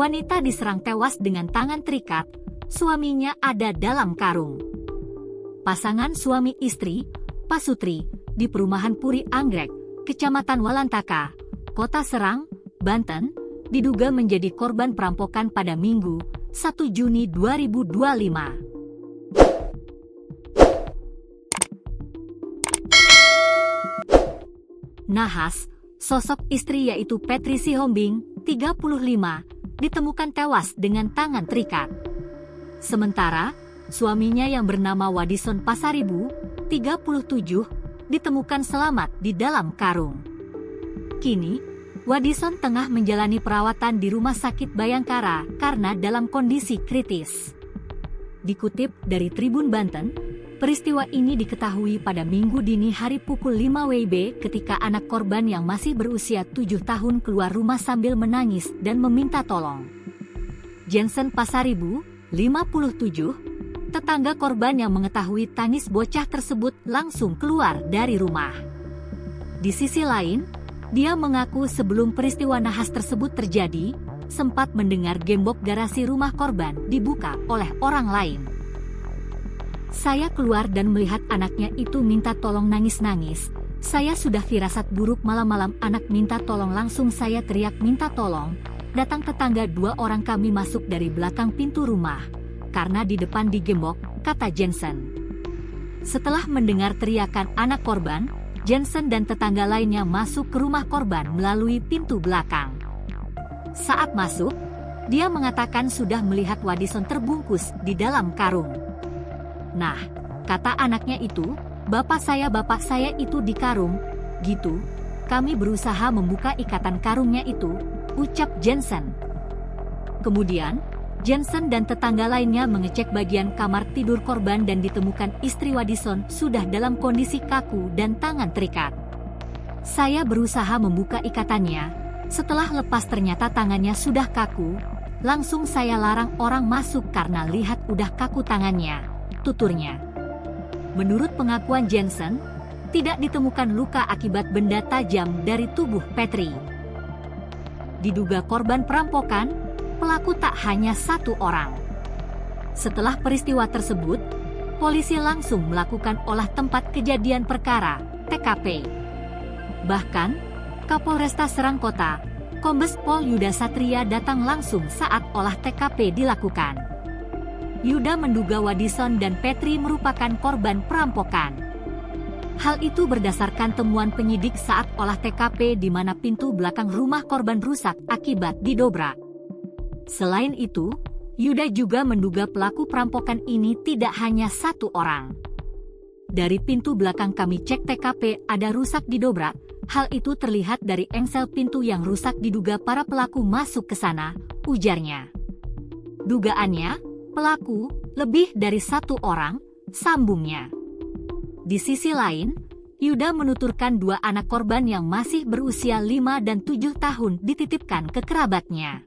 wanita diserang tewas dengan tangan terikat, suaminya ada dalam karung. Pasangan suami istri, Pasutri, di perumahan Puri Anggrek, Kecamatan Walantaka, Kota Serang, Banten, diduga menjadi korban perampokan pada Minggu, 1 Juni 2025. Nahas, sosok istri yaitu Petri Sihombing, 35, ditemukan tewas dengan tangan terikat. Sementara, suaminya yang bernama Wadison Pasaribu, 37, ditemukan selamat di dalam karung. Kini, Wadison tengah menjalani perawatan di Rumah Sakit Bayangkara karena dalam kondisi kritis. Dikutip dari Tribun Banten, peristiwa ini diketahui pada Minggu dini hari pukul 5 WIB ketika anak korban yang masih berusia 7 tahun keluar rumah sambil menangis dan meminta tolong. Jensen Pasaribu, 57, tetangga korban yang mengetahui tangis bocah tersebut langsung keluar dari rumah. Di sisi lain, dia mengaku sebelum peristiwa nahas tersebut terjadi, sempat mendengar gembok garasi rumah korban dibuka oleh orang lain. Saya keluar dan melihat anaknya itu minta tolong nangis-nangis. Saya sudah firasat buruk malam-malam anak minta tolong langsung saya teriak minta tolong. Datang tetangga 2 orang kami masuk dari belakang pintu rumah. Karena di depan digembok, kata Jensen. Setelah mendengar teriakan anak korban, Jensen dan tetangga lainnya masuk ke rumah korban melalui pintu belakang. Saat masuk, dia mengatakan sudah melihat Wadison terbungkus di dalam karung. Nah, kata anaknya itu, bapak saya itu di karung, gitu. Kami berusaha membuka ikatan karungnya itu, ucap Jensen. Kemudian, Jensen dan tetangga lainnya mengecek bagian kamar tidur korban dan ditemukan istri Wadison sudah dalam kondisi kaku dan tangan terikat. Saya berusaha membuka ikatannya, setelah lepas ternyata tangannya sudah kaku, langsung saya larang orang masuk karena lihat udah kaku tangannya, tuturnya. Menurut pengakuan Jensen, tidak ditemukan luka akibat benda tajam dari tubuh Petri. Diduga korban perampokan, pelaku tak hanya 1 orang. Setelah peristiwa tersebut, polisi langsung melakukan olah tempat kejadian perkara, TKP. Bahkan, Kapolresta Serang Kota, Kombes Pol Yuda Satria datang langsung saat olah TKP dilakukan. Yuda menduga Wadison dan Petri merupakan korban perampokan. Hal itu berdasarkan temuan penyidik saat olah TKP di mana pintu belakang rumah korban rusak akibat didobrak. Selain itu, Yuda juga menduga pelaku perampokan ini tidak hanya 1 orang. Dari pintu belakang kami cek TKP ada rusak didobrak, hal itu terlihat dari engsel pintu yang rusak diduga para pelaku masuk ke sana, ujarnya. Dugaannya, pelaku lebih dari 1 orang, sambungnya. Di sisi lain, Yuda menuturkan 2 anak korban yang masih berusia 5 dan 7 tahun dititipkan ke kerabatnya.